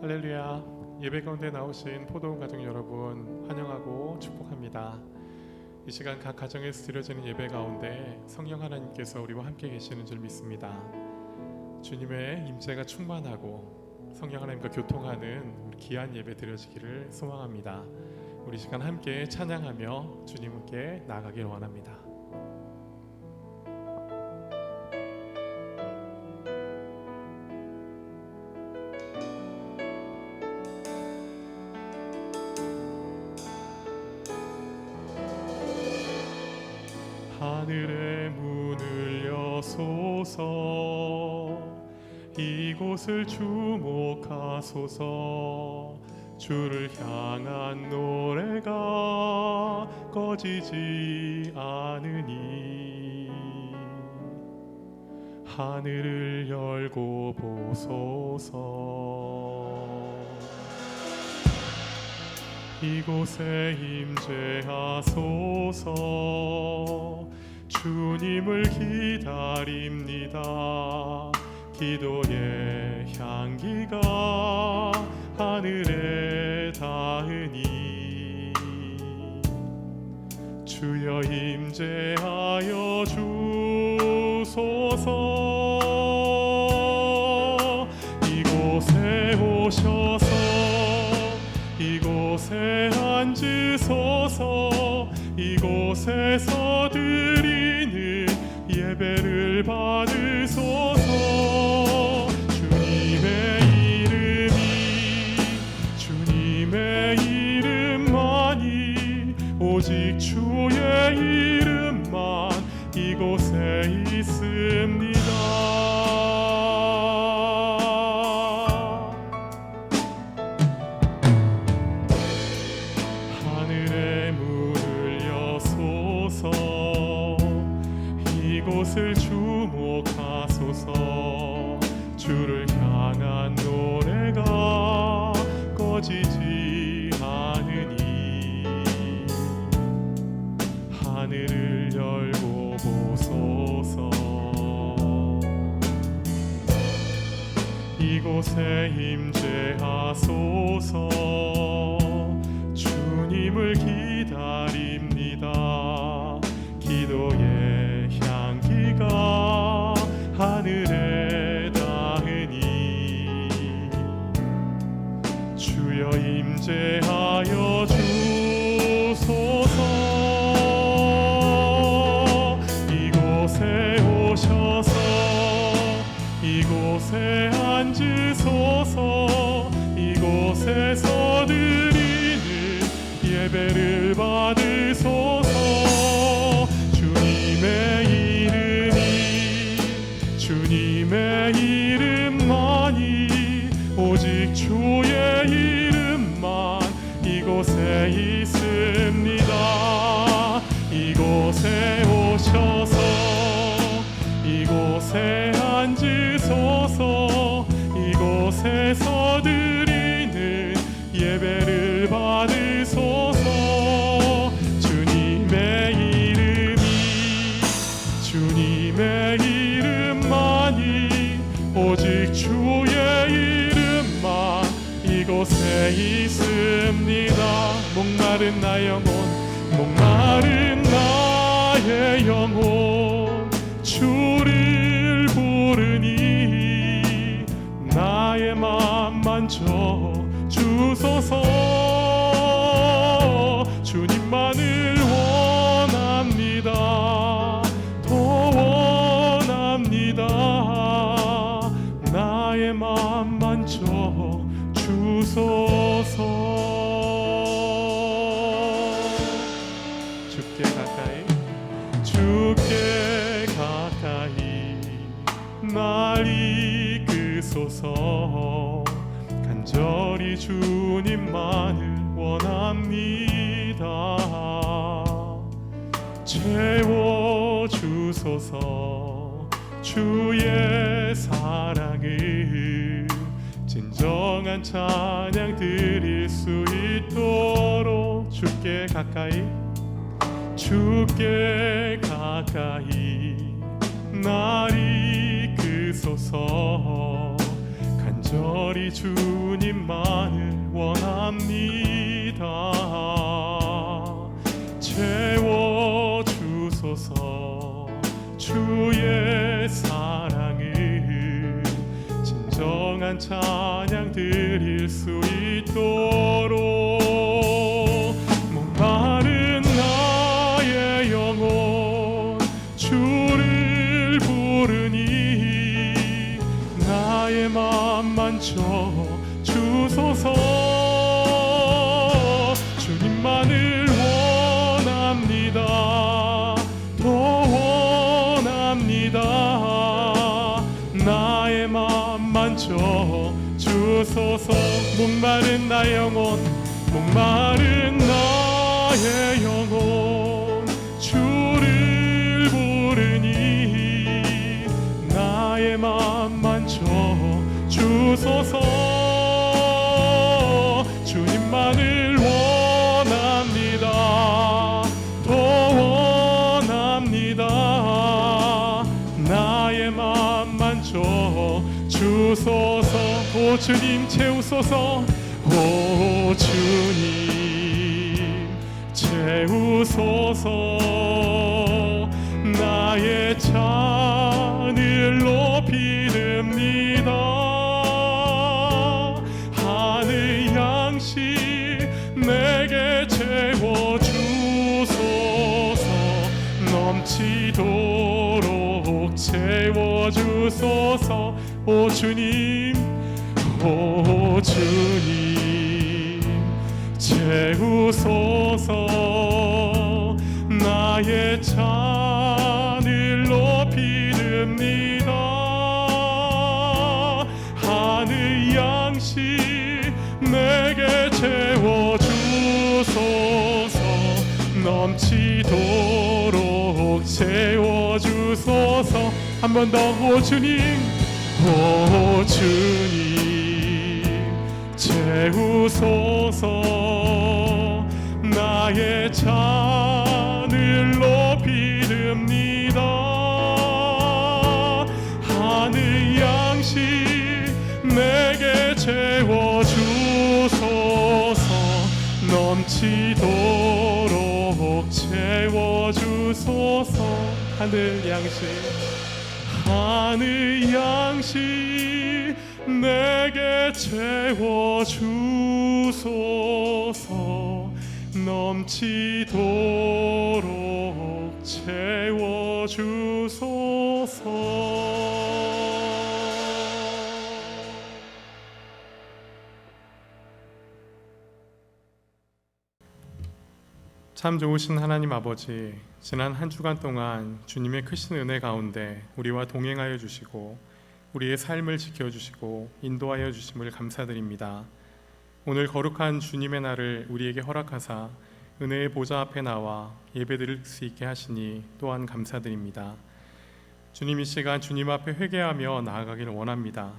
할렐루야. 예배 가운데 나오신 포도원 가족 여러분 환영하고 축복합니다. 이 시간 각 가정에서 드려지는 예배 가운데 성령 하나님께서 우리와 함께 계시는 줄 믿습니다. 주님의 임재가 충만하고 성령 하나님과 교통하는 귀한 예배 드려지기를 소망합니다. 우리 시간 함께 찬양하며 주님께 나아가길 원합니다. 하늘의 문을 여소서, 이곳을 주목하소서. 주를 향한 노래가 꺼지지 않으니 하늘을 열고 보소서. 이곳에 임재하소서. 주님을 기다립니다. 기도의 향기가 하늘에 닿으니 주여 임재하여 주소서. 이곳에 오셔서 이곳에 앉으소서. 이곳에서 드리는 예배를 받으소서. 주님의 이름만이, 오직 주의 이름만 이곳에 있습니다. 하늘의 문을 여소서. 이곳을 주목하소서. 주를 향한 노래가 꺼지지 않으니 하늘을 열고 보소서. 이곳에 임재하소서. 주님을 기다립니다. 기도의 향기가 하늘에 닿으니 주여 임재하여 주소서. 이곳에 오셔서 이곳에 앉으소서. 이곳에서 드리는 예배를 받으소서. 주님의 이름만이, 오직 주의 이름만 이곳에 있습니다. 이곳에 오셔서 이곳에 앉으소서. 이곳에서 드리는 예배를 받으소서. 주님의 이름만이, 오직 주의 이름만 이곳에 있습니다. 목마른 나의 영혼 주를 부르니 나의 맘 만져 주소서. 주님만을 원합니다. 더 원합니다. 나의 맘 만져 주소서. 주께 가까이 날 이끄소서. 간절히 주님만을 원합니다. 채워주소서. 주의 사랑을 진정한 찬양 드릴 수 있도록 주께 가까이 날 이끄소서. 간절히 간절히 주님만을 원합니다. 채워주소서. 주의 사랑을 진정한 찬양 드릴 수 있도록 목마른 나의 영혼 주를 부르니 나의 맘 만져 주소서. 주님만을 원합니다. 더 원합니다. 나의 맘 만져 주소서. 목마른 나의 영혼, 목마른 나의 영혼 주를 부르니 나의 맘 만져 주소서. 주님만을 원합니다. 더 원합니다. 나의 맘 만져 주소서. 오 주님 채우소서. 오 주님 채우소서. 나의 잔을 높이 듭니다. 하늘 양식 내게 채워주소서. 넘치도록 채워주소서. 오 주님, 오 주님 채우소서. 나의 잔을 높이 듭니다. 하늘 양식 내게 채워주소서. 넘치도록 채워주소서. 한 번 더. 오 주님, 오 주님 채우소서. 나의 잔을 높이 듭니다. 하늘 양식 내게 채워주소서. 넘치도록 채워주소서. 하늘 양식, 하늘 양식 내게 채워주소서. 넘치도록 채워주소서. 참 좋으신 하나님 아버지, 지난 한 주간 동안 주님의 크신 은혜 가운데 우리와 동행하여 주시고 우리의 삶을 지켜주시고 인도하여 주심을 감사드립니다. 오늘 거룩한 주님의 날을 우리에게 허락하사 은혜의 보좌 앞에 나와 예배드릴 수 있게 하시니 또한 감사드립니다. 주님, 이 시간 주님 앞에 회개하며 나아가기를 원합니다.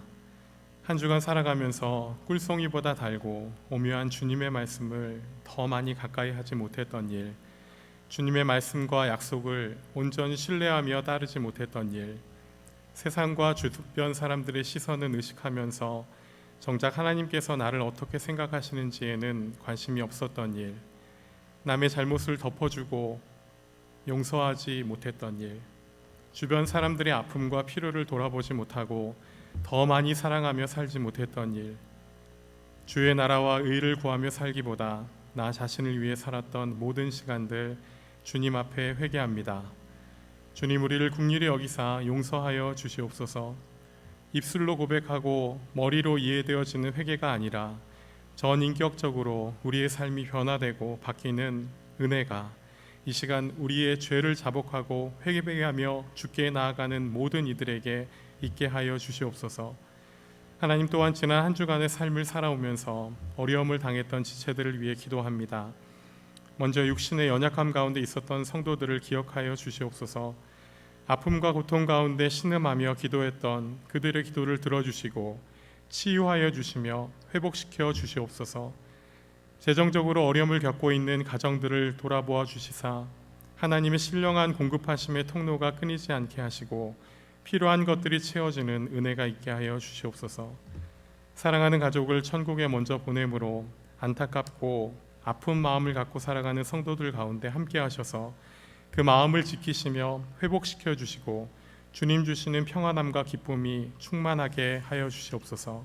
한 주간 살아가면서 꿀송이보다 달고 오묘한 주님의 말씀을 더 많이 가까이 하지 못했던 일, 주님의 말씀과 약속을 온전히 신뢰하며 따르지 못했던 일, 세상과 주변 사람들의 시선을 의식하면서 정작 하나님께서 나를 어떻게 생각하시는지에는 관심이 없었던 일, 남의 잘못을 덮어주고 용서하지 못했던 일, 주변 사람들의 아픔과 필요를 돌아보지 못하고 더 많이 사랑하며 살지 못했던 일, 주의 나라와 의를 구하며 살기보다 나 자신을 위해 살았던 모든 시간들 주님 앞에 회개합니다. 주님, 우리를 긍휼히 여기사 용서하여 주시옵소서. 입술로 고백하고 머리로 이해되어지는 회개가 아니라 전인격적으로 우리의 삶이 변화되고 바뀌는 은혜가 이 시간 우리의 죄를 자복하고 회개하며 주께 나아가는 모든 이들에게 있게 하여 주시옵소서. 하나님, 또한 지난 한 주간의 삶을 살아오면서 어려움을 당했던 지체들을 위해 기도합니다. 먼저 육신의 연약함 가운데 있었던 성도들을 기억하여 주시옵소서. 아픔과 고통 가운데 신음하며 기도했던 그들의 기도를 들어주시고 치유하여 주시며 회복시켜 주시옵소서. 재정적으로 어려움을 겪고 있는 가정들을 돌아보아 주시사 하나님의 신령한 공급하심의 통로가 끊이지 않게 하시고 필요한 것들이 채워지는 은혜가 있게 하여 주시옵소서. 사랑하는 가족을 천국에 먼저 보내므로 안타깝고 아픈 마음을 갖고 살아가는 성도들 가운데 함께 하셔서 그 마음을 지키시며 회복시켜 주시고 주님 주시는 평안함과 기쁨이 충만하게 하여 주시옵소서.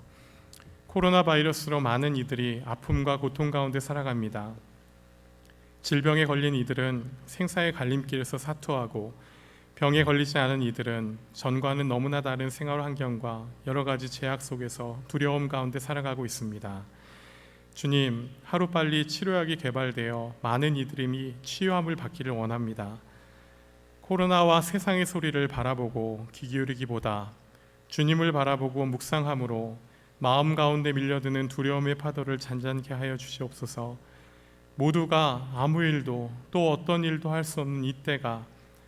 코로나 바이러스로 많은 이들이 아픔과 고통 가운데 살아갑니다. 질병에 걸린 이들은 생사의 갈림길에서 사투하고 병에 걸리지 않은 이들은 전과는 너무나 다른 생활 환경과 여러 가지 제약 속에서 두려움 가운데 살아가고 있습니다. 주님, 하루빨리 치료약이 개발되어 많은 이들이 치유함을 받기를 원합니다. 코로나와 세상의 소리를 바라보고 귀 기울이기보다 주님을 바라보고 묵상함으로 마음 가운데 밀려드는 두려움의 파도를 잔잔케 하여 주시옵소서. 모두가 아무 일도 또 어떤 일도 할 수 없는 이때가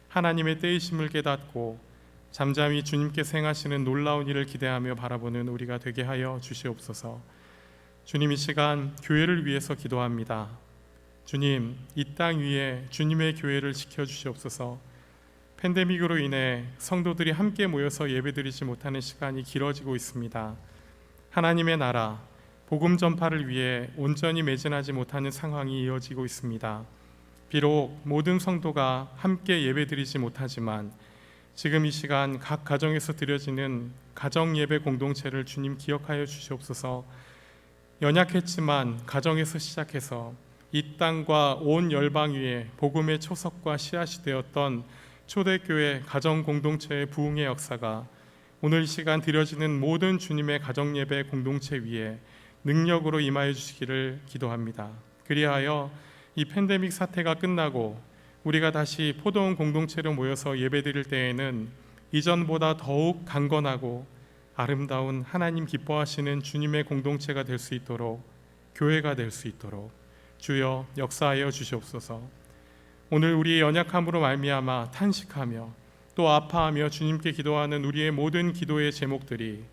하나님의 때이심을 깨닫고 잠잠히 주님께서 행하시는 놀라운 일을 기대하며 바라보는 우리가 되게 하여 주시옵소서. 주님, 이 시간 교회를 위해서 기도합니다. 주님, 이 땅 위에 주님의 교회를 지켜주시옵소서. 팬데믹으로 인해 성도들이 함께 모여서 예배드리지 못하는 시간이 길어지고 있습니다. 하나님의 나라, 복음 전파를 위해 온전히 매진하지 못하는 상황이 이어지고 있습니다. 비록 모든 성도가 함께 예배드리지 못하지만 지금 이 시간 각 가정에서 드려지는 가정 예배 공동체를 주님 기억하여 주시옵소서. 연약했지만 가정에서 시작해서 이 땅과 온 열방 위에 복음의 초석과 씨앗이 되었던 초대교회 가정 공동체의 부흥의 역사가 오늘 이 시간 드려지는 모든 주님의 가정 예배 공동체 위에 능력으로 임하여 주시기를 기도합니다. 그리하여 이 팬데믹 사태가 끝나고 우리가 다시 포도원 공동체로 모여서 예배드릴 때에는 이전보다 더욱 강건하고 아름다운 하나님 기뻐하시는 주님의 공동체가 될 수 있도록, 교회가 될 수 있도록 주여 역사하여 주시옵소서. 오늘 우리의 연약함으로 말미암아 탄식하며 또 아파하며 주님께 기도하는 우리의 모든 기도의 제목들이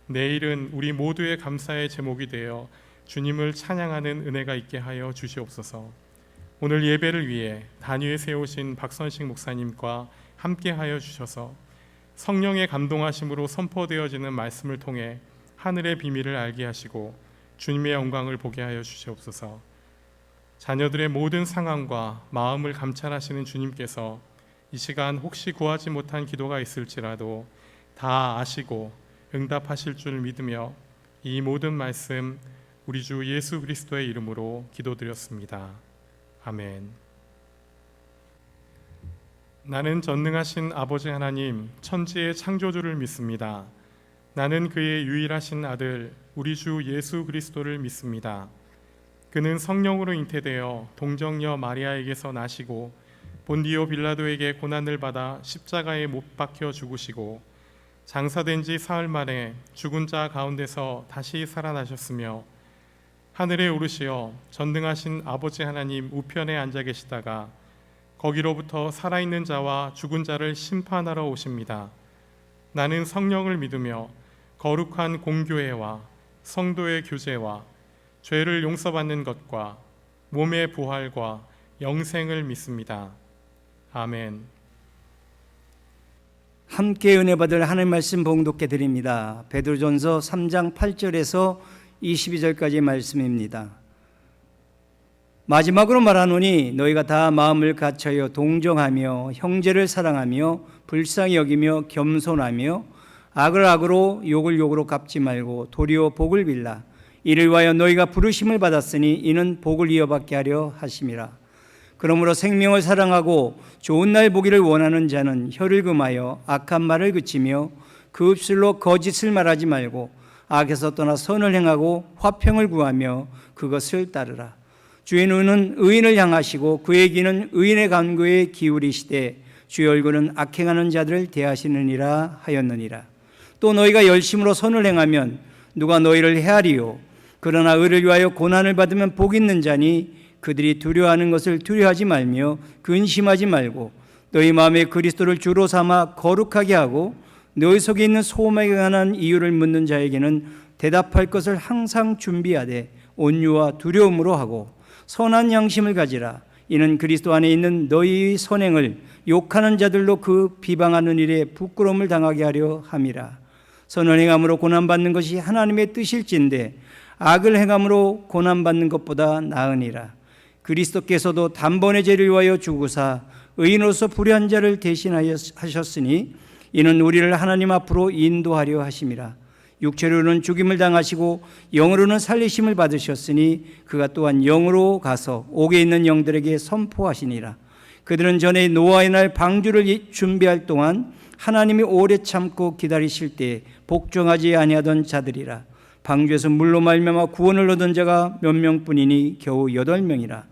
내일은 우리 모두의 감사의 제목이 되어 주님을 찬양하는 은혜가 있게 하여 주시옵소서. 오늘 예배를 위해 단위에 세우신 박선식 목사님과 함께 하여 주셔서 성령의 감동하심으로 선포되어지는 말씀을 통해 하늘의 비밀을 알게 하시고 주님의 영광을 보게 하여 주시옵소서. 자녀들의 모든 상황과 마음을 감찰하시는 주님께서 이 시간 혹시 구하지 못한 기도가 있을지라도 다 아시고 응답하실 줄 믿으며 이 모든 말씀 우리 주 예수 그리스도의 이름으로 기도드렸습니다. 아멘. 나는 전능하신 아버지 하나님 천지의 창조주를 믿습니다. 나는 그의 유일하신 아들 우리 주 예수 그리스도를 믿습니다. 그는 성령으로 잉태되어 동정녀 마리아에게서 나시고 본디오 빌라도에게 고난을 받아 십자가에 못 박혀 죽으시고 장사된 지 사흘 만에 죽은 자 가운데서 다시 살아나셨으며 하늘에 오르시어 전능하신 아버지 하나님 우편에 앉아 계시다가 거기로부터 살아있는 자와 죽은 자를 심판하러 오십니다. 나는 성령을 믿으며 거룩한 공교회와 성도의 교제와 죄를 용서받는 것과 몸의 부활과 영생을 믿습니다. 아멘. 함께 은혜 받을 하나님 말씀 봉독해 드립니다. 베드로전서 3장 8절에서 22절까지의 말씀입니다. 마지막으로 말하노니 너희가 다 마음을 갖춰여 동정하며 형제를 사랑하며 불쌍히 여기며 겸손하며 악을 악으로 욕을 욕으로 갚지 말고 도리어 복을 빌라. 이를 위하여 너희가 부르심을 받았으니 이는 복을 이어받게 하려 하심이라. 그러므로 생명을 사랑하고 좋은 날 보기를 원하는 자는 혀를 금하여 악한 말을 그치며 그 입술로 거짓을 말하지 말고 악에서 떠나 선을 행하고 화평을 구하며 그것을 따르라. 주의 눈은 의인을 향하시고 그의 귀는 의인의 간구에 기울이시되 주의 얼굴은 악행하는 자들을 대하시느니라 하였느니라. 또 너희가 열심으로 선을 행하면 누가 너희를 헤아리요 그러나 의를 위하여 고난을 받으면 복 있는 자니 그들이 두려워하는 것을 두려워하지 말며 근심하지 말고 너희 마음에 그리스도를 주로 삼아 거룩하게 하고 너희 속에 있는 소망에 관한 이유를 묻는 자에게는 대답할 것을 항상 준비하되 온유와 두려움으로 하고 선한 양심을 가지라. 이는 그리스도 안에 있는 너희의 선행을 욕하는 자들로 그 비방하는 일에 부끄러움을 당하게 하려 함이라. 선을 행함으로 고난받는 것이 하나님의 뜻일진데 악을 행함으로 고난받는 것보다 나으니라. 그리스도께서도 단번에 죄를 위하여 죽으사 의인으로서 불의한 자를 대신하여 하셨으니 이는 우리를 하나님 앞으로 인도하려 하심이라. 육체로는 죽임을 당하시고 영으로는 살리심을 받으셨으니 그가 또한 영으로 가서 옥에 있는 영들에게 선포하시니라. 그들은 전에 노아의 날 방주를 준비할 동안 하나님이 오래 참고 기다리실 때 복종하지 아니하던 자들이라. 방주에서 물로 말미암아 구원을 얻은 자가 몇 명뿐이니 겨우 8명이라.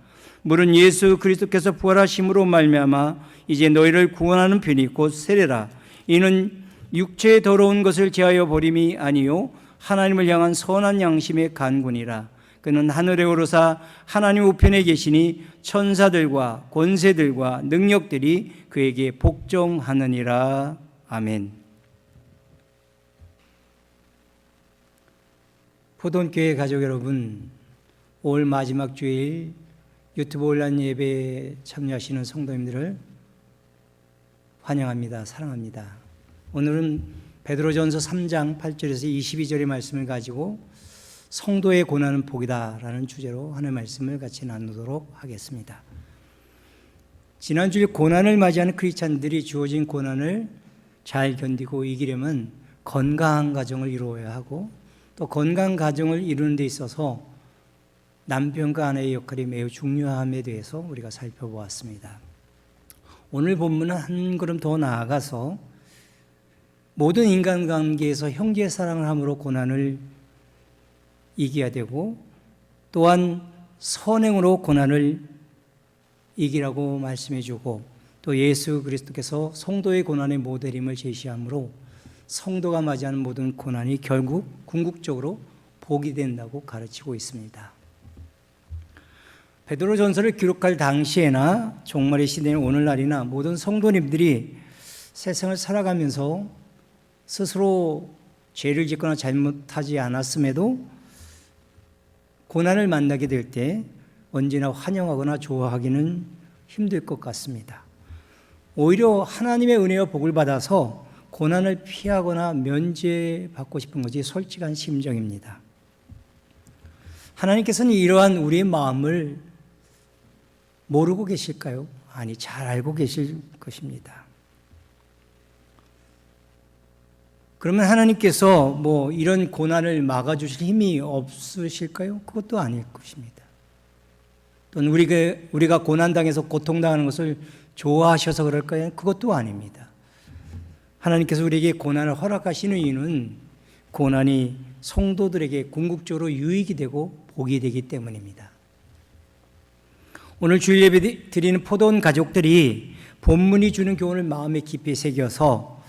물은 예수 그리스도께서 부활하심으로 말미암아 이제 너희를 구원하는 편이 곧 세례라. 이는 육체의 더러운 것을 제하여 버림이 아니요 하나님을 향한 선한 양심의 간군이라. 그는 하늘에 오르사 하나님 우편에 계시니 천사들과 권세들과 능력들이 그에게 복종하느니라. 아멘. 포돈교회 가족 여러분, 올 마지막 주일 유튜브 온라인 예배에 참여하시는 성도님들을 환영합니다. 사랑합니다. 오늘은 베드로전서 3장 8절에서 22절의 말씀을 가지고 성도의 고난은 복이다 라는 주제로 하나님의 말씀을 같이 나누도록 하겠습니다. 지난주에 고난을 맞이하는 크리스찬들이 주어진 고난을 잘 견디고 이기려면 건강한 가정을 이루어야 하고 또 건강한 가정을 이루는 데 있어서 남편과 아내의 역할이 매우 중요함에 대해서 우리가 살펴보았습니다. 오늘 본문은 한 걸음 더 나아가서 모든 인간관계에서 형제 사랑을 함으로 고난을 이겨야 되고 또한 선행으로 고난을 이기라고 말씀해 주고 또 예수 그리스도께서 성도의 고난의 모델임을 제시하므로 성도가 맞이하는 모든 고난이 결국 궁극적으로 복이 된다고 가르치고 있습니다. 베드로전서를 기록할 당시에나 종말의 시대인 오늘날이나 모든 성도님들이 세상을 살아가면서 스스로 죄를 짓거나 잘못하지 않았음에도 고난을 만나게 될 때 언제나 환영하거나 좋아하기는 힘들 것 같습니다. 오히려 하나님의 은혜와 복을 받아서 고난을 피하거나 면제받고 싶은 것이 솔직한 심정입니다. 하나님께서는 이러한 우리의 마음을 모르고 계실까요? 아니, 잘 알고 계실 것입니다. 그러면 하나님께서 이런 고난을 막아주실 힘이 없으실까요? 그것도 아닐 것입니다. 또는 우리가 고난당해서 고통당하는 것을 좋아하셔서 그럴까요? 그것도 아닙니다. 하나님께서 우리에게 고난을 허락하시는 이유는 고난이 성도들에게 궁극적으로 유익이 되고 복이 되기 때문입니다. 오늘 주일 예배 드리는 포도원 가족들이 본문이 주는 교훈을 마음에 깊이 새겨서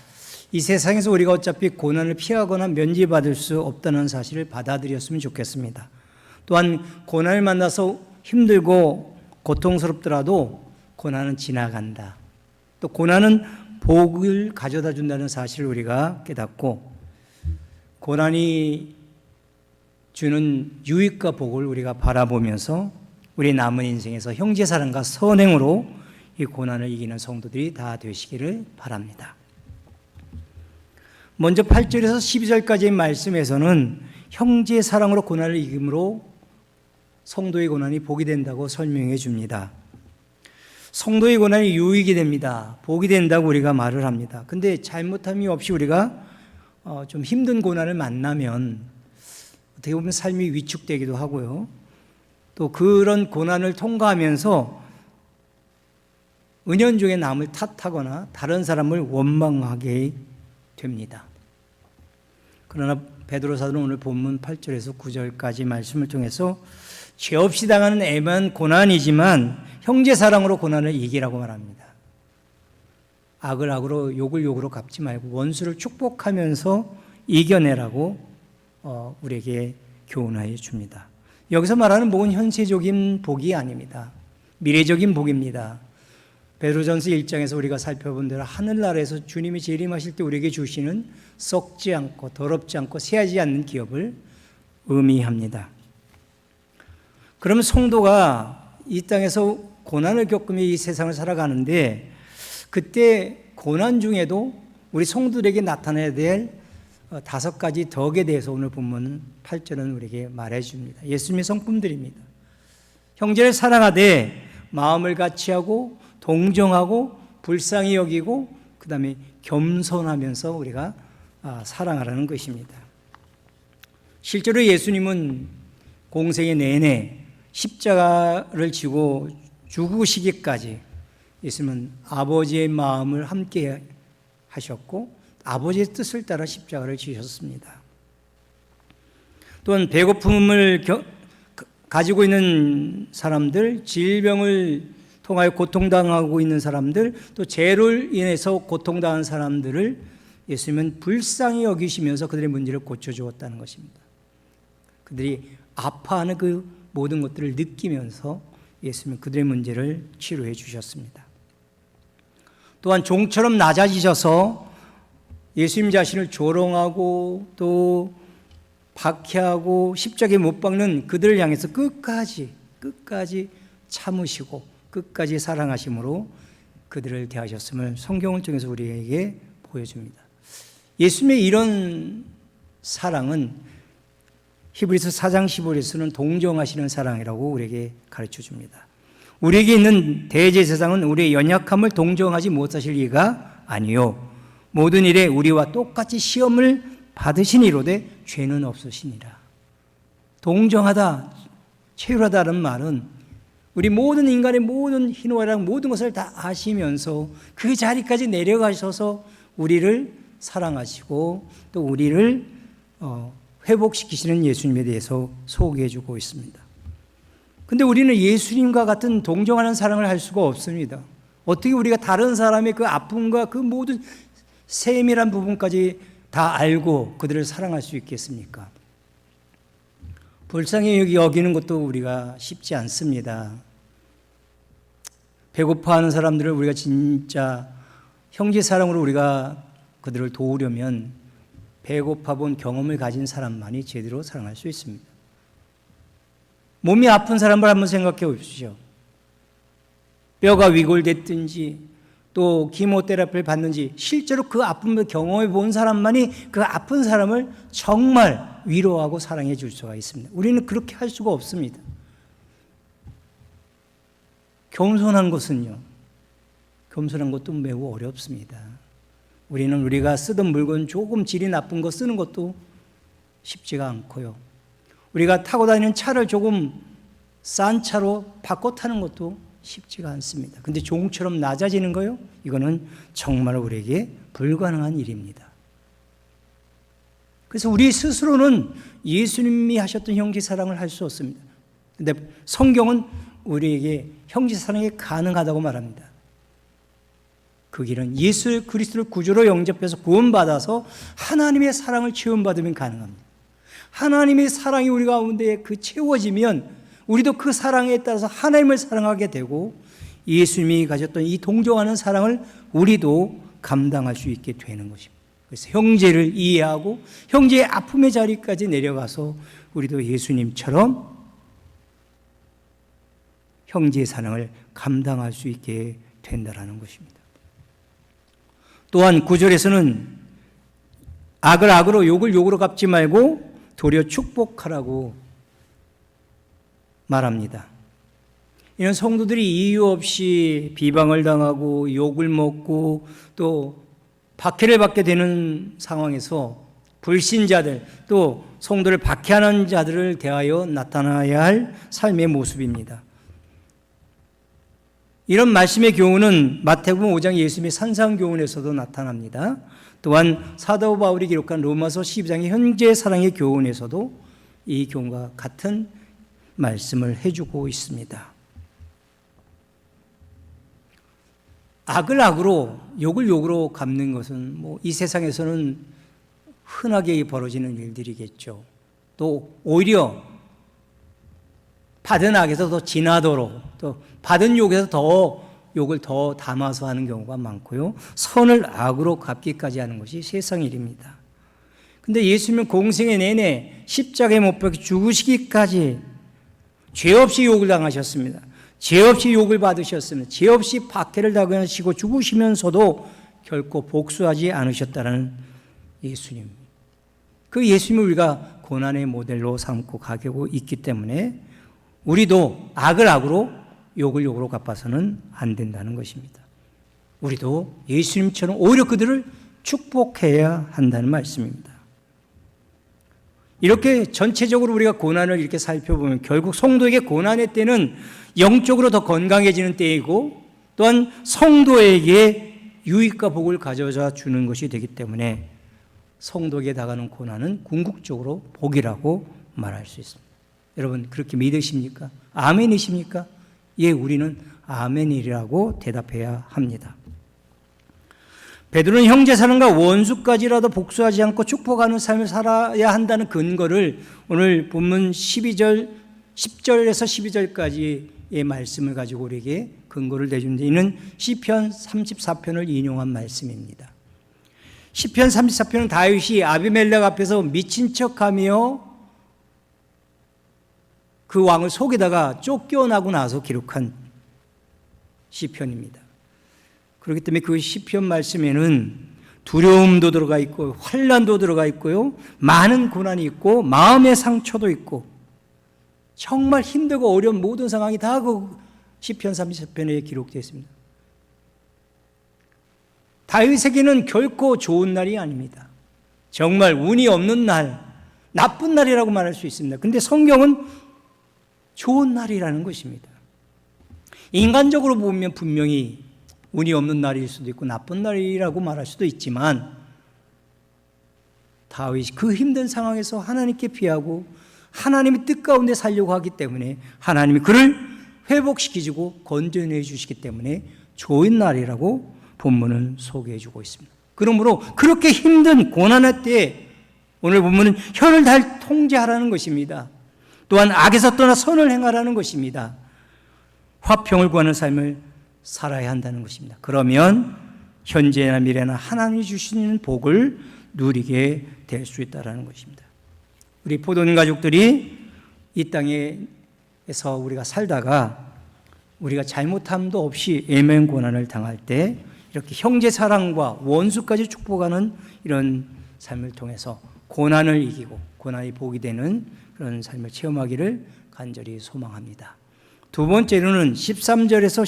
이 세상에서 우리가 어차피 고난을 피하거나 면제받을 수 없다는 사실을 받아들였으면 좋겠습니다. 또한 고난을 만나서 힘들고 고통스럽더라도 고난은 지나간다. 또 고난은 복을 가져다 준다는 사실을 우리가 깨닫고 고난이 주는 유익과 복을 우리가 바라보면서 우리 남은 인생에서 형제사랑과 선행으로 이 고난을 이기는 성도들이 다 되시기를 바랍니다. 먼저 8절에서 12절까지의 말씀에서는 형제사랑으로 고난을 이김으로 성도의 고난이 복이 된다고 설명해 줍니다. 성도의 고난이 유익이 됩니다. 복이 된다고 우리가 말을 합니다. 근데 잘못함이 없이 우리가 좀 힘든 고난을 만나면 어떻게 보면 삶이 위축되기도 하고요. 또 그런 고난을 통과하면서 은연중에 남을 탓하거나 다른 사람을 원망하게 됩니다. 그러나 베드로 사도는 오늘 본문 8절에서 9절까지 말씀을 통해서 죄 없이 당하는 애매한 고난이지만 형제 사랑으로 고난을 이기라고 말합니다. 악을 악으로 욕을 욕으로 갚지 말고 원수를 축복하면서 이겨내라고 우리에게 교훈하여 줍니다. 여기서 말하는 복은 현세적인 복이 아닙니다. 미래적인 복입니다. 베드로전서 1장에서 우리가 살펴본 대로 하늘나라에서 주님이 재림하실 때 우리에게 주시는 썩지 않고 더럽지 않고 새하지 않는 기업을 의미합니다. 그러면 성도가 이 땅에서 고난을 겪으며 이 세상을 살아가는데 그때 고난 중에도 우리 성도들에게 나타나야 될 5가지 덕에 대해서 오늘 본문 8절은 우리에게 말해줍니다. 예수님의 성품들입니다. 형제를 사랑하되 마음을 같이하고 동정하고 불쌍히 여기고 그 다음에 겸손하면서 우리가 사랑하라는 것입니다. 실제로 예수님은 공생의 내내 십자가를 지고 죽으시기까지 예수님은 아버지의 마음을 함께 하셨고 아버지의 뜻을 따라 십자가를 지셨습니다. 또한 배고픔을 가지고 있는 사람들, 질병을 통하여 고통당하고 있는 사람들, 또 죄로 인해서 고통당한 사람들을 예수님은 불쌍히 여기시면서 그들의 문제를 고쳐주었다는 것입니다. 그들이 아파하는 그 모든 것들을 느끼면서 예수님은 그들의 문제를 치료해 주셨습니다. 또한 종처럼 낮아지셔서 예수님 자신을 조롱하고 또 박해하고 십자가에 못 박는 그들을 향해서 끝까지 참으시고 끝까지 사랑하심으로 그들을 대하셨음을 성경을 통해서 우리에게 보여줍니다. 예수님의 이런 사랑은 히브리서 4장 15절에서는 동정하시는 사랑이라고 우리에게 가르쳐 줍니다. 우리에게 있는 대제사장은 우리의 연약함을 동정하지 못하실 리가 아니요 모든 일에 우리와 똑같이 시험을 받으시니로되 죄는 없으시니라. 동정하다, 체휼하다는 말은 우리 모든 인간의 모든 희노애락 모든 것을 다 아시면서 그 자리까지 내려가셔서 우리를 사랑하시고 또 우리를 회복시키시는 예수님에 대해서 소개해주고 있습니다. 근데 우리는 예수님과 같은 동정하는 사랑을 할 수가 없습니다. 어떻게 우리가 다른 사람의 그 아픔과 그 모든 세밀한 부분까지 다 알고 그들을 사랑할 수 있겠습니까? 불쌍히 여기는 것도 우리가 쉽지 않습니다. 배고파하는 사람들을 우리가 진짜 형제 사랑으로 우리가 그들을 도우려면 배고파 본 경험을 가진 사람만이 제대로 사랑할 수 있습니다. 몸이 아픈 사람을 한번 생각해 보십시오. 뼈가 위골됐든지 또 키모테라피를 받는지 실제로 그 아픔을 경험해 본 사람만이 그 아픈 사람을 정말 위로하고 사랑해 줄 수가 있습니다. 우리는 그렇게 할 수가 없습니다. 겸손한 것은요, 겸손한 것도 매우 어렵습니다. 우리는 우리가 쓰던 물건 조금 질이 나쁜 거 쓰는 것도 쉽지가 않고요. 우리가 타고 다니는 차를 조금 싼 차로 바꿔 타는 것도 쉽지가 않습니다. 근데 종처럼 낮아지는 거요? 이거는 정말 우리에게 불가능한 일입니다. 그래서 우리 스스로는 예수님이 하셨던 형제 사랑을 할 수 없습니다. 근데 성경은 우리에게 형제 사랑이 가능하다고 말합니다. 그 길은 예수 그리스도를 구주로 영접해서 구원받아서 하나님의 사랑을 체험받으면 가능합니다. 하나님의 사랑이 우리 가운데 채워지면 우리도 그 사랑에 따라서 하나님을 사랑하게 되고 예수님이 가졌던 이 동정하는 사랑을 우리도 감당할 수 있게 되는 것입니다. 그래서 형제를 이해하고 형제의 아픔의 자리까지 내려가서 우리도 예수님처럼 형제의 사랑을 감당할 수 있게 된다는 것입니다. 또한 9절에서는 악을 악으로 욕을 욕으로 갚지 말고 도리어 축복하라고 말합니다. 이런 성도들이 이유 없이 비방을 당하고 욕을 먹고 또 박해를 받게 되는 상황에서 불신자들 또 성도를 박해하는 자들을 대하여 나타나야 할 삶의 모습입니다. 이런 말씀의 교훈은 마태복음 5장 예수님의 산상교훈에서도 나타납니다. 또한 사도 바울이 기록한 로마서 12장의 형제 사랑의 교훈에서도 이 교훈과 같은 말씀을 해주고 있습니다. 악을 악으로 욕을 욕으로 갚는 것은 이 세상에서는 흔하게 벌어지는 일들이겠죠. 또 오히려 받은 악에서 더 진하도록 또 받은 욕에서 더 욕을 더 담아서 하는 경우가 많고요. 선을 악으로 갚기까지 하는 것이 세상 일입니다. 근데 예수님은 공생의 내내 십자가에 못 박혀 죽으시기까지 죄 없이 욕을 당하셨습니다. 죄 없이 욕을 받으셨습니다. 죄 없이 박해를 당하시고 죽으시면서도 결코 복수하지 않으셨다는 예수님. 그 예수님을 우리가 고난의 모델로 삼고 가고 있기 때문에 우리도 악을 악으로 욕을 욕으로 갚아서는 안 된다는 것입니다. 우리도 예수님처럼 오히려 그들을 축복해야 한다는 말씀입니다. 이렇게 전체적으로 우리가 고난을 이렇게 살펴보면 결국 성도에게 고난의 때는 영적으로 더 건강해지는 때이고 또한 성도에게 유익과 복을 가져다 주는 것이 되기 때문에 성도에게 다가오는 고난은 궁극적으로 복이라고 말할 수 있습니다. 여러분 그렇게 믿으십니까? 아멘이십니까? 예, 우리는 아멘이라고 대답해야 합니다. 베드로는 형제사랑과 원수까지라도 복수하지 않고 축복하는 삶을 살아야 한다는 근거를 오늘 본문 10절에서 12절까지의 말씀을 가지고 우리에게 근거를 내주는데 이는 시편 34편을 인용한 말씀입니다. 시편 34편은 다윗이 아비멜렉 앞에서 미친 척하며 그 왕을 속에다가 쫓겨나고 나서 기록한 시편입니다. 그렇기 때문에 그 시편 말씀에는 두려움도 들어가 있고 환난도 들어가 있고요, 많은 고난이 있고 마음의 상처도 있고 정말 힘들고 어려운 모든 상황이 다 그 시편 34편에 기록되어 있습니다. 다윗에게는 결코 좋은 날이 아닙니다. 정말 운이 없는 날, 나쁜 날이라고 말할 수 있습니다. 그런데 성경은 좋은 날이라는 것입니다. 인간적으로 보면 분명히 운이 없는 날일 수도 있고 나쁜 날이라고 말할 수도 있지만 다윗이 그 힘든 상황에서 하나님께 피하고 하나님의 뜻 가운데 살려고 하기 때문에 하나님이 그를 회복시키시고 건져내 주시기 때문에 좋은 날이라고 본문은 소개해 주고 있습니다. 그러므로 그렇게 힘든 고난의 때에 오늘 본문은 혀를 잘 통제하라는 것입니다. 또한 악에서 떠나 선을 행하라는 것입니다. 화평을 구하는 삶을 살아야 한다는 것입니다. 그러면 현재나 미래나 하나님이 주시는 복을 누리게 될 수 있다는 것입니다. 우리 포도원 가족들이 이 땅에서 우리가 살다가 우리가 잘못함도 없이 애매한 고난을 당할 때 이렇게 형제 사랑과 원수까지 축복하는 이런 삶을 통해서 고난을 이기고 고난이 복이 되는 그런 삶을 체험하기를 간절히 소망합니다. 두 번째로는 13절에서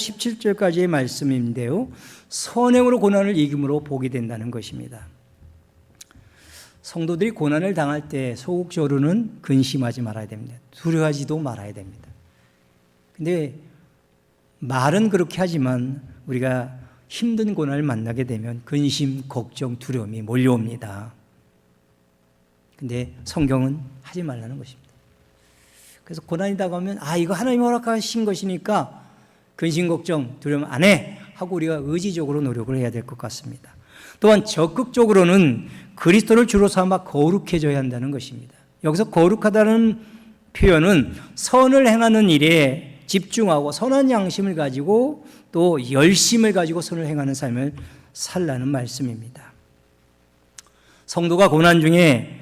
17절까지의 말씀인데요, 선행으로 고난을 이김으로 복이 된다는 것입니다. 성도들이 고난을 당할 때 소극적으로는 근심하지 말아야 됩니다. 두려워하지도 말아야 됩니다. 근데 말은 그렇게 하지만 우리가 힘든 고난을 만나게 되면 근심, 걱정, 두려움이 몰려옵니다. 근데 성경은 하지 말라는 것입니다. 그래서 고난이 다가오면 이거 하나님이 허락하신 것이니까 근심, 걱정, 두려움 안 해 하고 우리가 의지적으로 노력을 해야 될 것 같습니다. 또한 적극적으로는 그리스도를 주로 삼아 거룩해져야 한다는 것입니다. 여기서 거룩하다는 표현은 선을 행하는 일에 집중하고 선한 양심을 가지고 또 열심을 가지고 선을 행하는 삶을 살라는 말씀입니다. 성도가 고난 중에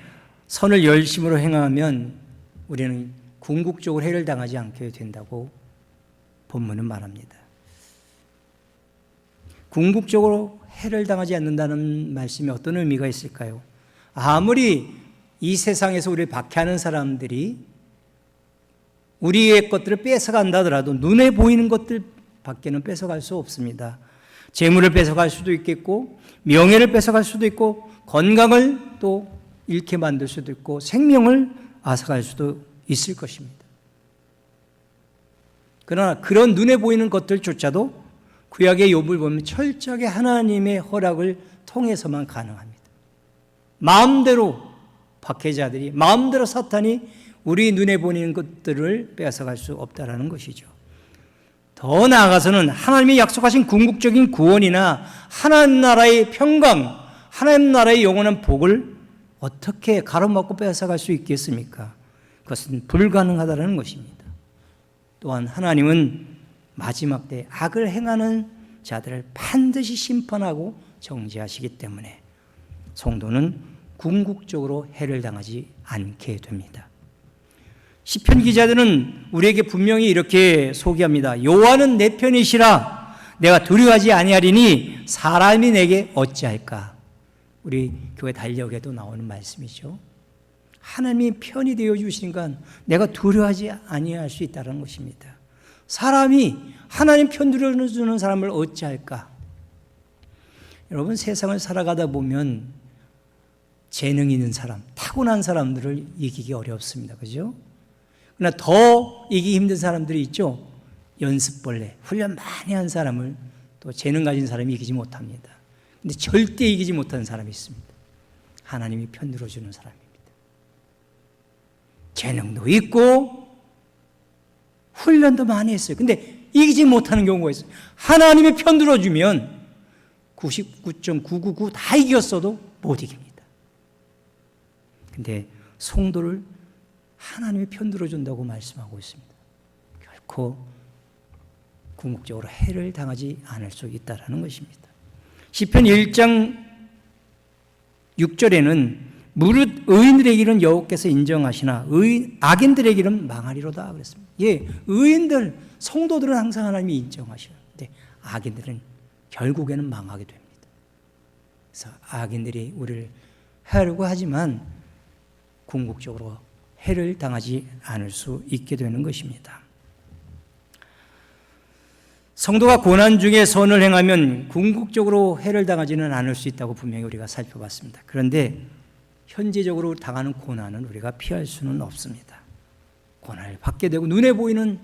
선을 열심으로 행하면 우리는 궁극적으로 해를 당하지 않게 된다고 본문은 말합니다. 궁극적으로 해를 당하지 않는다는 말씀이 어떤 의미가 있을까요? 아무리 이 세상에서 우리를 박해하는 사람들이 우리의 것들을 뺏어간다 하더라도 눈에 보이는 것들 밖에는 뺏어갈 수 없습니다. 재물을 뺏어갈 수도 있겠고 명예를 뺏어갈 수도 있고 건강을 또 잃게 만들 수도 있고 생명을 앗아갈 수도 있을 것입니다. 그러나 그런 눈에 보이는 것들조차도 구약의 욥을 보면 철저하게 하나님의 허락을 통해서만 가능합니다. 마음대로 박해자들이, 마음대로 사탄이 우리 눈에 보이는 것들을 빼앗아갈 수 없다는 것이죠. 더 나아가서는 하나님이 약속하신 궁극적인 구원이나 하나님 나라의 평강, 하나님 나라의 영원한 복을 어떻게 가로막고 빼앗아갈 수 있겠습니까? 그것은 불가능하다는 것입니다. 또한 하나님은 마지막 때 악을 행하는 자들을 반드시 심판하고 정죄하시기 때문에 성도는 궁극적으로 해를 당하지 않게 됩니다. 시편 기자들은 우리에게 분명히 이렇게 소개합니다. 여호와는 내 편이시라 내가 두려워하지 아니하리니 사람이 내게 어찌할까. 우리 교회 달력에도 나오는 말씀이죠. 하나님이 편이 되어 주시니까 내가 두려워하지 아니할 수 있다는 것입니다. 사람이 하나님 편 들어주는 사람을 어찌할까? 여러분, 세상을 살아가다 보면 재능 있는 사람, 타고난 사람들을 이기기 어렵습니다. 그죠? 그러나 더 이기기 힘든 사람들이 있죠. 연습벌레, 훈련 많이 한 사람을 또 재능 가진 사람이 이기지 못합니다. 근데 절대 이기지 못하는 사람이 있습니다. 하나님이 편 들어주는 사람입니다. 재능도 있고 훈련도 많이 했어요. 근데 이기지 못하는 경우가 있어요. 하나님이 편 들어주면 99.999 다 이겼어도 못 이깁니다. 근데 성도를 하나님이 편 들어준다고 말씀하고 있습니다. 결코 궁극적으로 해를 당하지 않을 수 있다는 것입니다. 시편 1장 6절에는 무릇 의인들의 길은 여호와께서 인정하시나 악인들의 길은 망하리로다 그랬습니다. 예, 의인들, 성도들은 항상 하나님이 인정하셔요. 근데 악인들은 결국에는 망하게 됩니다. 그래서 악인들이 우리를 해하려고 하지만 궁극적으로 해를 당하지 않을 수 있게 되는 것입니다. 성도가 고난 중에 선을 행하면 궁극적으로 해를 당하지는 않을 수 있다고 분명히 우리가 살펴봤습니다. 그런데 현재적으로 당하는 고난은 우리가 피할 수는 없습니다. 고난을 받게 되고 눈에 보이는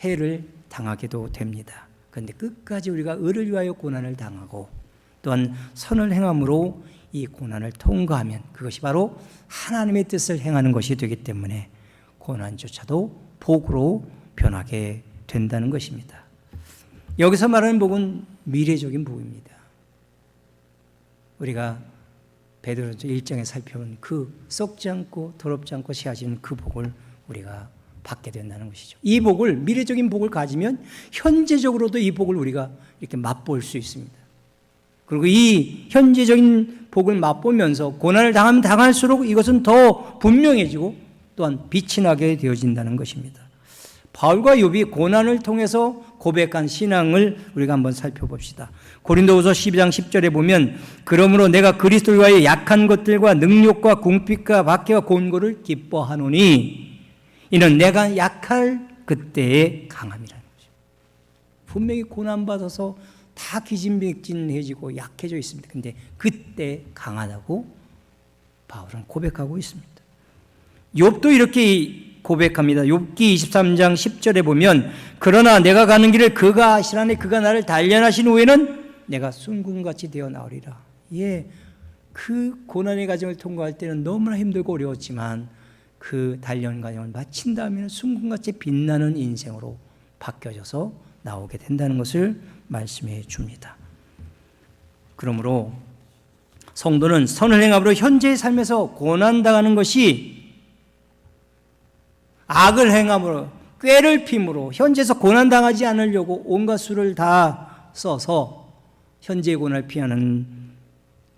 해를 당하게도 됩니다. 그런데 끝까지 우리가 의를 위하여 고난을 당하고 또한 선을 행함으로 이 고난을 통과하면 그것이 바로 하나님의 뜻을 행하는 것이 되기 때문에 고난조차도 복으로 변하게 된다는 것입니다. 여기서 말하는 복은 미래적인 복입니다. 우리가 베드로전서 1장에 살펴본 그 썩지 않고 더럽지 않고 새하시는 그 복을 우리가 받게 된다는 것이죠. 이 복을, 미래적인 복을 가지면 현재적으로도 이 복을 우리가 이렇게 맛볼 수 있습니다. 그리고 이 현재적인 복을 맛보면서 고난을 당하면 당할수록 이것은 더 분명해지고 또한 빛이 나게 되어진다는 것입니다. 바울과 욥이 고난을 통해서 고백한 신앙을 우리가 한번 살펴봅시다. 고린도후서 12장 10절에 보면 그러므로 내가 그리스도를 위하여 약한 것들과 능력과 궁핍과 박해와 곤고를 기뻐하노니 이는 내가 약할 그때에 강함이라는 거죠. 분명히 고난받아서 다 기진맥진해지고 약해져 있습니다. 그런데 그때 강하다고 바울은 고백하고 있습니다. 욥도 이렇게 고백합니다. 욥기 23장 10절에 보면 그러나 내가 가는 길을 그가 아시라니 그가 나를 단련하신 후에는 내가 순금같이 되어 나오리라. 예, 그 고난의 과정을 통과할 때는 너무나 힘들고 어려웠지만 그 단련 과정을 마친 다음에는 순금같이 빛나는 인생으로 바뀌어져서 나오게 된다는 것을 말씀해 줍니다. 그러므로 성도는 선을 행함으로 현재의 삶에서 고난당하는 것이 악을 행함으로 꾀를 핌으로 현재에서 고난당하지 않으려고 온갖 수를 다 써서 현재의 고난을 피하는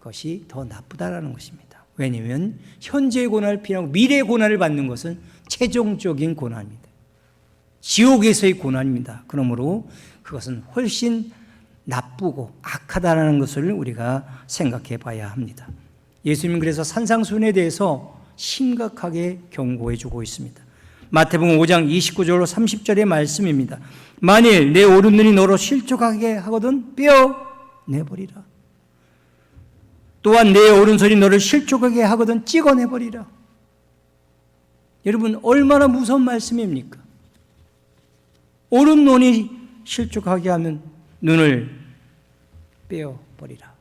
것이 더 나쁘다라는 것입니다. 왜냐하면 현재의 고난을 피하고 미래의 고난을 받는 것은 최종적인 고난입니다. 지옥에서의 고난입니다. 그러므로 그것은 훨씬 나쁘고 악하다는 것을 우리가 생각해 봐야 합니다. 예수님은 그래서 산상수훈에 대해서 심각하게 경고해 주고 있습니다. 마태복음 5장 29절로 30절의 말씀입니다. 만일 내 오른눈이 너로 실족하게 하거든 빼어내버리라. 또한 내 오른손이 너를 실족하게 하거든 찍어내버리라. 여러분, 얼마나 무서운 말씀입니까? 오른눈이 실족하게 하면 눈을 빼어버리라.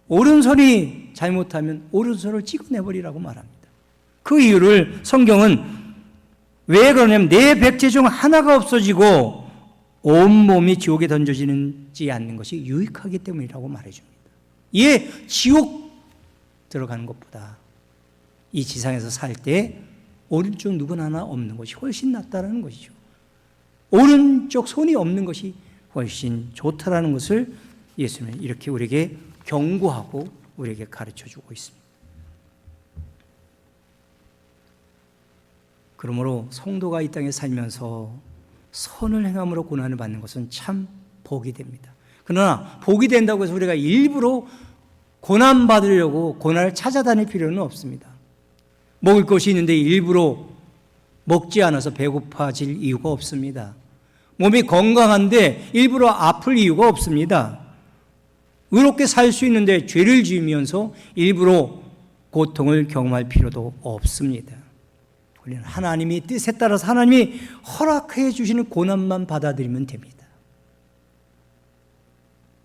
오른손이 잘못하면 오른손을 찍어내버리라고 말합니다. 그 이유를 성경은 왜 그러냐면 내 백제 중 하나가 없어지고 온몸이 지옥에 던져지지 않는 것이 유익하기 때문이라고 말해줍니다. 예, 지옥 들어가는 것보다 이 지상에서 살 때 오른쪽 누군 하나 없는 것이 훨씬 낫다는 것이죠. 오른쪽 손이 없는 것이 훨씬 좋다라는 것을 예수님은 이렇게 우리에게 경고하고 우리에게 가르쳐주고 있습니다. 그러므로 성도가 이 땅에 살면서 선을 행함으로 고난을 받는 것은 참 복이 됩니다. 그러나 복이 된다고 해서 우리가 일부러 고난받으려고 고난을 찾아다닐 필요는 없습니다. 먹을 것이 있는데 일부러 먹지 않아서 배고파질 이유가 없습니다. 몸이 건강한데 일부러 아플 이유가 없습니다. 의롭게 살 수 있는데 죄를 지으면서 일부러 고통을 경험할 필요도 없습니다. 우리는 하나님이 뜻에 따라서 하나님이 허락해 주시는 고난만 받아들이면 됩니다.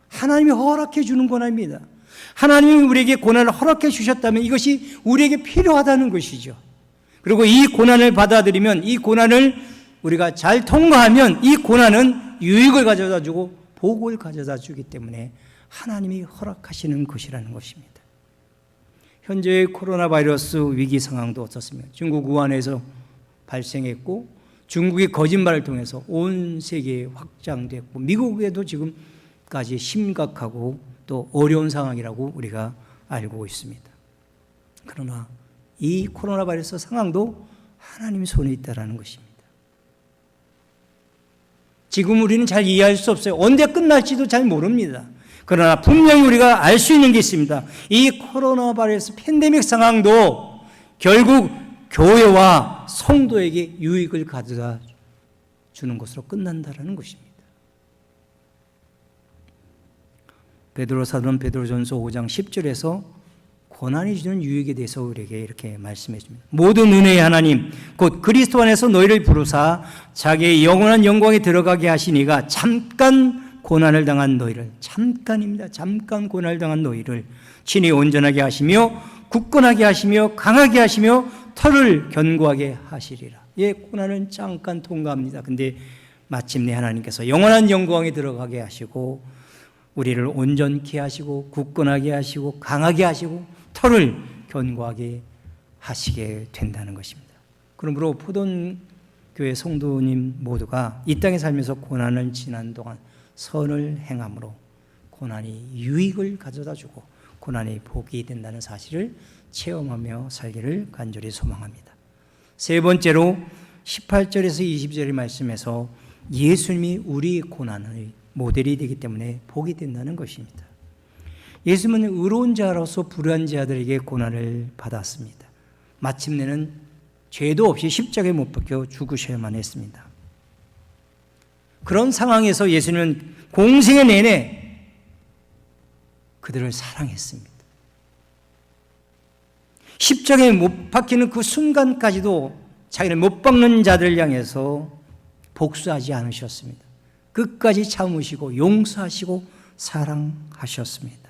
하나님이 허락해 주는 고난입니다. 하나님이 우리에게 고난을 허락해 주셨다면 이것이 우리에게 필요하다는 것이죠. 그리고 이 고난을 받아들이면, 이 고난을 우리가 잘 통과하면 이 고난은 유익을 가져다 주고 복을 가져다 주기 때문에 하나님이 허락하시는 것이라는 것입니다. 현재의 코로나 바이러스 위기 상황도 어떻습니까? 중국 우한에서 발생했고 중국의 거짓말을 통해서 온 세계에 확장됐고 미국에도 지금까지 심각하고 또 어려운 상황이라고 우리가 알고 있습니다. 그러나 이 코로나 바이러스 상황도 하나님의 손에 있다는 것입니다. 지금 우리는 잘 이해할 수 없어요. 언제 끝날지도 잘 모릅니다. 그러나 분명히 우리가 알 수 있는 게 있습니다. 이 코로나 바이러스 팬데믹 상황도 결국 교회와 성도에게 유익을 가져다 주는 것으로 끝난다는 것입니다. 베드로 사도는 베드로전서 5장 10절에서 고난이 주는 유익에 대해서 우리에게 이렇게 말씀해 줍니다. 모든 은혜의 하나님 곧 그리스도 안에서 너희를 부르사 자기의 영원한 영광에 들어가게 하시니가 잠깐 고난을 당한 너희를, 잠깐입니다. 잠깐 고난을 당한 너희를 친히 온전하게 하시며 굳건하게 하시며 강하게 하시며 털을 견고하게 하시리라. 예, 고난은 잠깐 통과합니다. 근데 마침내 하나님께서 영원한 영광에 들어가게 하시고 우리를 온전케 하시고 굳건하게 하시고 강하게 하시고 털을 견고하게 하시게 된다는 것입니다. 그러므로 포돈교회 성도님 모두가 이 땅에 살면서 고난을 지난 동안 선을 행함으로 고난이 유익을 가져다 주고 고난이 복이 된다는 사실을 체험하며 살기를 간절히 소망합니다. 세 번째로 18절에서 20절의 말씀에서 예수님이 우리 고난의 모델이 되기 때문에 복이 된다는 것입니다. 예수님은 의로운 자로서 불의한 자들에게 고난을 받았습니다. 마침내는 죄도 없이 십자가에 못 박혀 죽으셔야만 했습니다. 그런 상황에서 예수님은 공생의 내내 그들을 사랑했습니다. 십자가에 못 박히는 그 순간까지도 자기는 못 박는 자들을 향해서 복수하지 않으셨습니다. 끝까지 참으시고 용서하시고 사랑하셨습니다.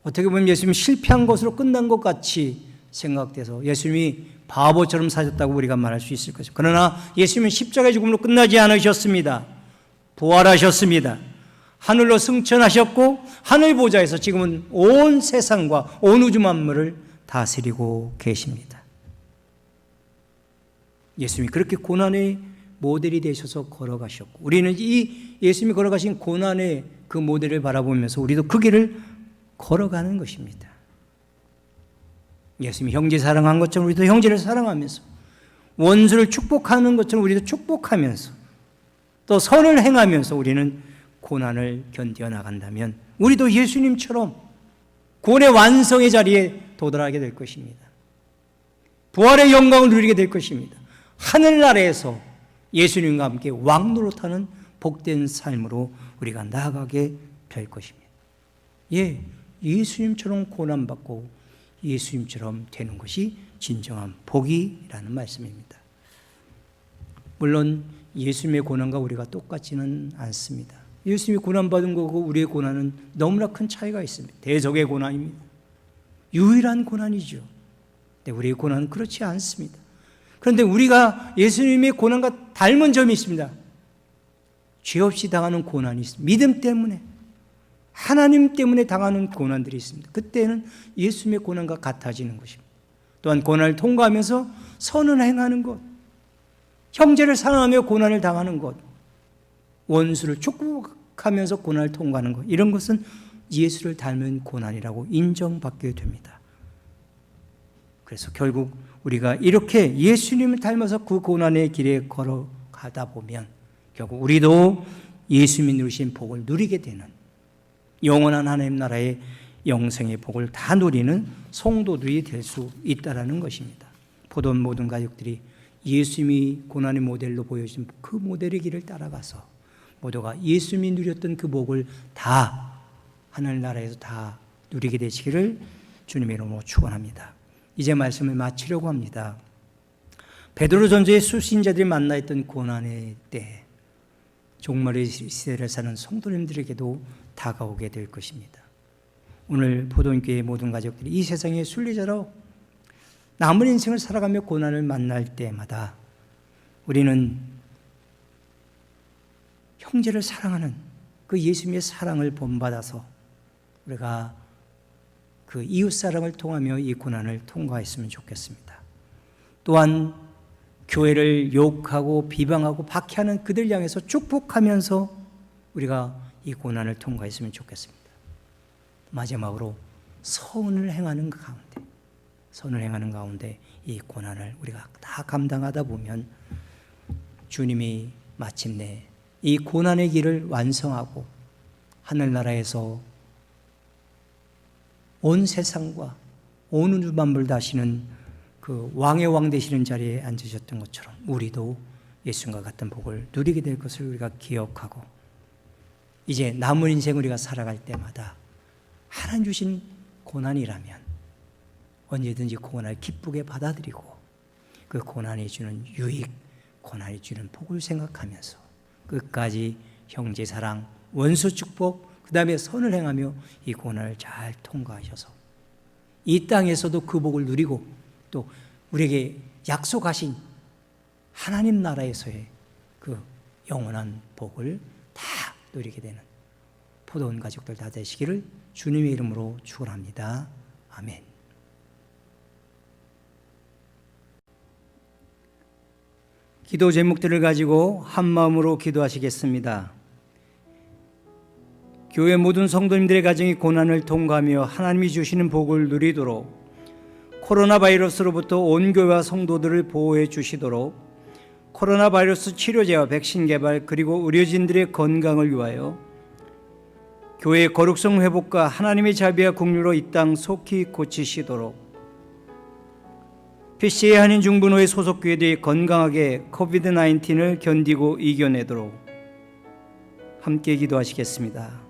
어떻게 보면 예수님이 실패한 것으로 끝난 것 같이 생각돼서 예수님이 바보처럼 사셨다고 우리가 말할 수 있을 것입니다. 그러나 예수님은 십자가의 죽음으로 끝나지 않으셨습니다. 부활하셨습니다. 하늘로 승천하셨고 하늘 보좌에서 지금은 온 세상과 온 우주 만물을 다스리고 계십니다. 예수님이 그렇게 고난의 모델이 되셔서 걸어가셨고 우리는 이 예수님이 걸어가신 고난의 그 모델을 바라보면서 우리도 그 길을 걸어가는 것입니다. 예수님이 형제 사랑한 것처럼 우리도 형제를 사랑하면서 원수를 축복하는 것처럼 우리도 축복하면서 또 선을 행하면서 우리는 고난을 견뎌 나간다면 우리도 예수님처럼 구원의 완성의 자리에 도달하게 될 것입니다. 부활의 영광을 누리게 될 것입니다. 하늘나라에서 예수님과 함께 왕노릇하는 복된 삶으로 우리가 나아가게 될 것입니다. 예, 예수님처럼 고난받고 예수님처럼 되는 것이 진정한 복이라는 말씀입니다. 물론 예수님의 고난과 우리가 똑같지는 않습니다. 예수님이 고난받은 거고 우리의 고난은 너무나 큰 차이가 있습니다. 대적의 고난입니다. 유일한 고난이죠. 근데 우리의 고난은 그렇지 않습니다. 그런데 우리가 예수님의 고난과 닮은 점이 있습니다. 죄 없이 당하는 고난이 있습니다. 믿음 때문에 하나님 때문에 당하는 고난들이 있습니다. 그때는 예수님의 고난과 같아지는 것입니다. 또한 고난을 통과하면서 선을 행하는 것, 형제를 사랑하며 고난을 당하는 것, 원수를 축복하면서 고난을 통과하는 것, 이런 것은 예수를 닮은 고난이라고 인정받게 됩니다. 그래서 결국 우리가 이렇게 예수님을 닮아서 그 고난의 길에 걸어가다 보면 결국 우리도 예수님이 누리신 복을 누리게 되는 영원한 하나님 나라에 영생의 복을 다 누리는 성도들이 될 수 있다라는 것입니다. 포도원 모든 가족들이 예수님이 고난의 모델로 보여준 그 모델의 길을 따라가서 모두가 예수님이 누렸던 그 복을 다 하늘나라에서 다 누리게 되시기를 주님의 이름으로 축원합니다. 이제 말씀을 마치려고 합니다. 베드로전서의 수신자들이 만나 있던 고난의 때 종말의 시대를 사는 성도님들에게도 다가오게 될 것입니다. 오늘 포도원교회의 모든 가족들이 이 세상의 순례자로 남은 인생을 살아가며 고난을 만날 때마다 우리는 형제를 사랑하는 그 예수님의 사랑을 본받아서 우리가 그 이웃사랑을 통하며 이 고난을 통과했으면 좋겠습니다. 또한 교회를 욕하고 비방하고 박해하는 그들 향해서 축복하면서 우리가 이 고난을 통과했으면 좋겠습니다. 마지막으로 선을 행하는 가운데 이 고난을 우리가 다 감당하다 보면 주님이 마침내 이 고난의 길을 완성하고 하늘나라에서 온 세상과 온 우주 만물 다시는 그 왕의 왕 되시는 자리에 앉으셨던 것처럼 우리도 예수님과 같은 복을 누리게 될 것을 우리가 기억하고 이제 남은 인생 우리가 살아갈 때마다 하나님 주신 고난이라면 언제든지 고난을 기쁘게 받아들이고 그 고난이 주는 유익, 고난이 주는 복을 생각하면서 끝까지 형제 사랑, 원수 축복, 그 다음에 선을 행하며 이 고난을 잘 통과하셔서 이 땅에서도 그 복을 누리고 또 우리에게 약속하신 하나님 나라에서의 그 영원한 복을 다 누리게 되는 포도원 가족들 다 되시기를 주님의 이름으로 축원합니다. 아멘. 기도 제목들을 가지고 한 마음으로 기도하시겠습니다. 교회 모든 성도님들의 가정이 고난을 통과하며 하나님이 주시는 복을 누리도록 코로나 바이러스로부터 온 교회와 성도들을 보호해 주시도록 코로나 바이러스 치료제와 백신 개발 그리고 의료진들의 건강을 위하여 교회의 거룩성 회복과 하나님의 자비와 긍휼로 이 땅 속히 고치시도록 PCA 한인 중분호의 소속 교회들이 건강하게 코비드-19을 견디고 이겨내도록 함께 기도하시겠습니다.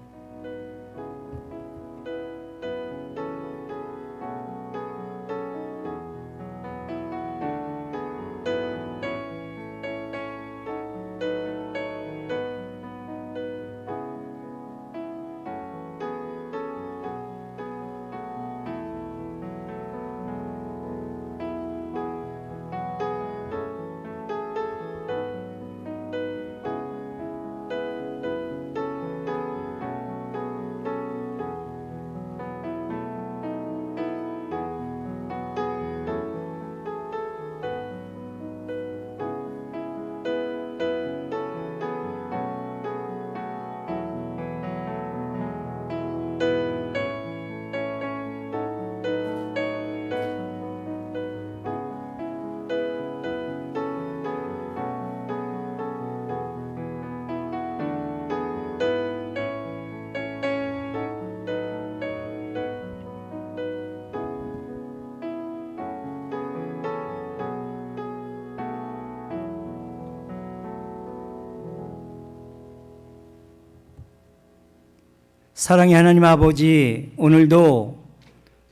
사랑의 하나님 아버지, 오늘도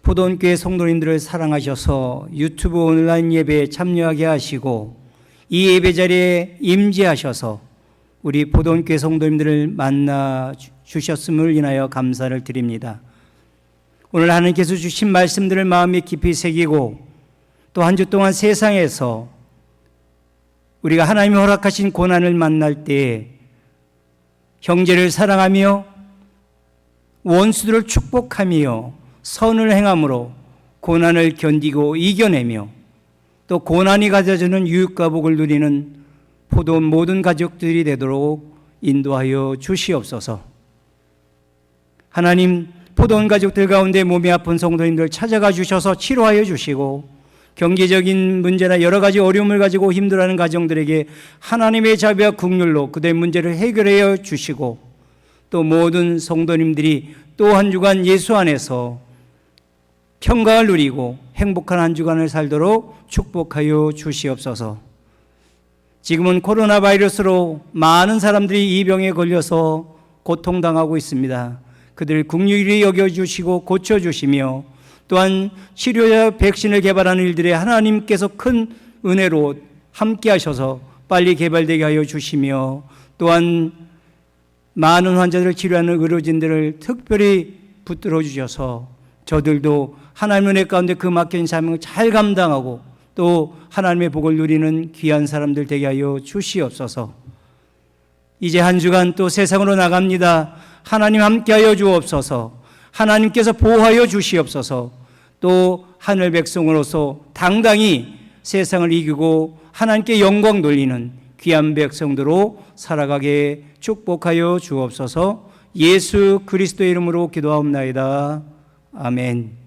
포도원교회 성도님들을 사랑하셔서 유튜브 온라인 예배에 참여하게 하시고 이 예배 자리에 임재하셔서 우리 포도원교회 성도님들을 만나 주셨음을 인하여 감사를 드립니다. 오늘 하나님께서 주신 말씀들을 마음에 깊이 새기고 또 한 주 동안 세상에서 우리가 하나님이 허락하신 고난을 만날 때에 형제를 사랑하며 원수들을 축복하며 선을 행함으로 고난을 견디고 이겨내며 또 고난이 가져주는 유익과 복을 누리는 포도원 모든 가족들이 되도록 인도하여 주시옵소서. 하나님, 포도원 가족들 가운데 몸이 아픈 성도님들 찾아가 주셔서 치료하여 주시고 경제적인 문제나 여러 가지 어려움을 가지고 힘들어하는 가정들에게 하나님의 자비와 긍휼로 그들의 문제를 해결하여 주시고 또 모든 성도님들이 또 한 주간 예수 안에서 평강을 누리고 행복한 한 주간을 살도록 축복하여 주시옵소서. 지금은 코로나 바이러스로 많은 사람들이 이 병에 걸려서 고통당하고 있습니다. 그들을 긍휼히 여겨주시고 고쳐주시며 또한 치료와 백신을 개발하는 일들에 하나님께서 큰 은혜로 함께 하셔서 빨리 개발되게 하여 주시며 또한 많은 환자들을 치료하는 의료진들을 특별히 붙들어 주셔서 저들도 하나님의 은혜 가운데 그 맡겨진 사명을 잘 감당하고 또 하나님의 복을 누리는 귀한 사람들 되게 하여 주시옵소서. 이제 한 주간 또 세상으로 나갑니다. 하나님 함께하여 주옵소서. 하나님께서 보호하여 주시옵소서. 또 하늘 백성으로서 당당히 세상을 이기고 하나님께 영광 돌리는 귀한 백성들로 살아가게 축복하여 주옵소서. 예수 그리스도의 이름으로 기도하옵나이다. 아멘.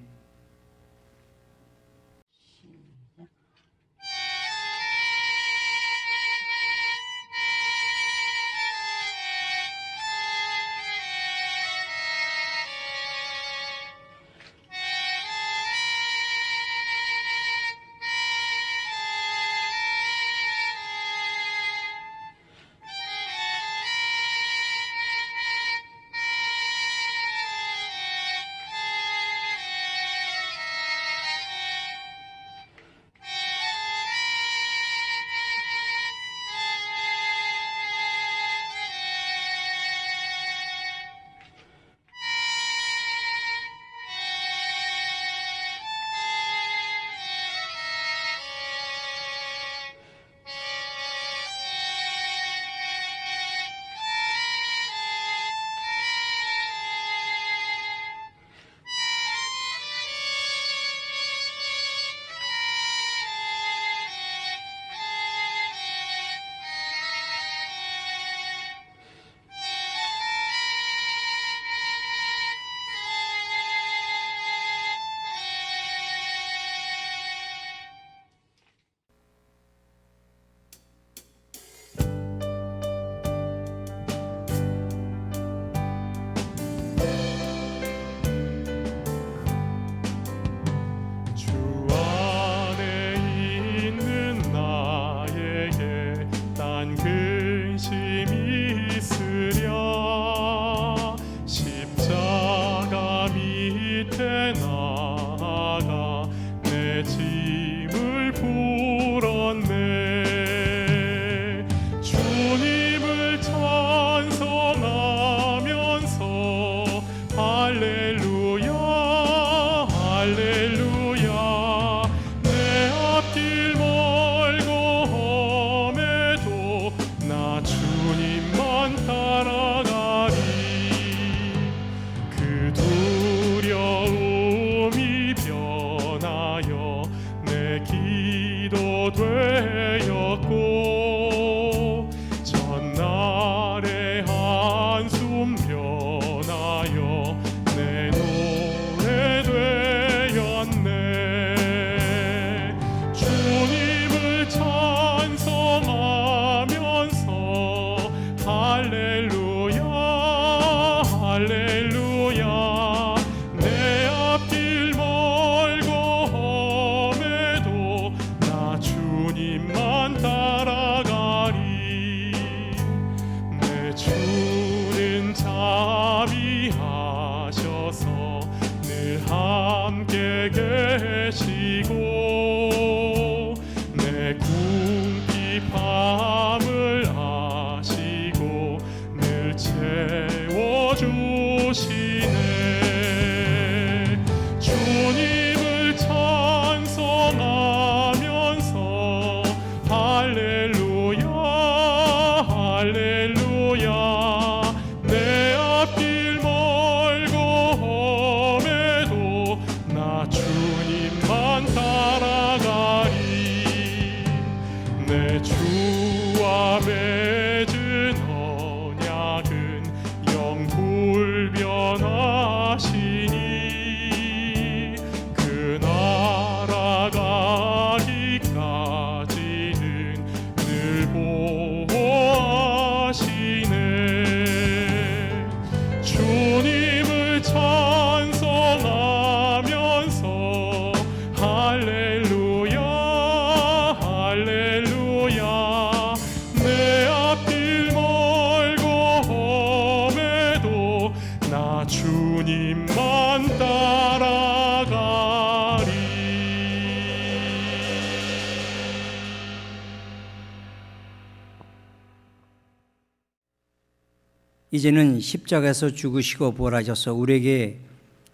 이제는 십자가에서 죽으시고 부활하셔서 우리에게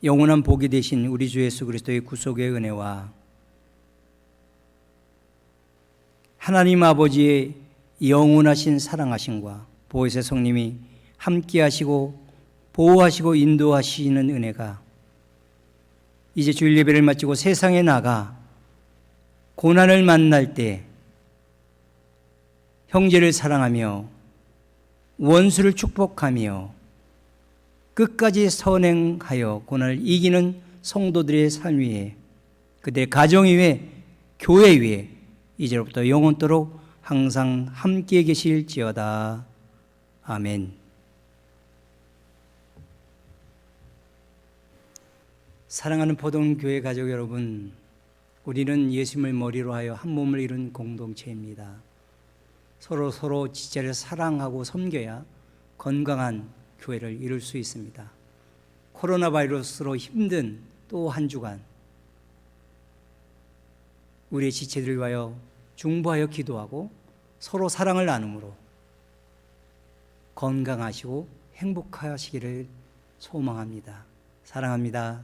영원한 복이 되신 우리 주 예수 그리스도의 구속의 은혜와 하나님 아버지의 영원하신 사랑하심과 보혜사 성님이 함께하시고 보호하시고 인도하시는 은혜가 이제 주일 예배를 마치고 세상에 나가 고난을 만날 때 형제를 사랑하며 원수를 축복하며 끝까지 선행하여 고난을 이기는 성도들의 삶 위에 그들의 가정 위에 교회 위에 이제로부터 영원토록 항상 함께 계실지어다. 아멘. 사랑하는 포동교회 가족 여러분, 우리는 예수님을 머리로 하여 한 몸을 이룬 공동체입니다. 서로 지체를 사랑하고 섬겨야 건강한 교회를 이룰 수 있습니다. 코로나 바이러스로 힘든 또 한 주간 우리의 지체들을 위하여 중보하여 기도하고 서로 사랑을 나눔으로 건강하시고 행복하시기를 소망합니다. 사랑합니다.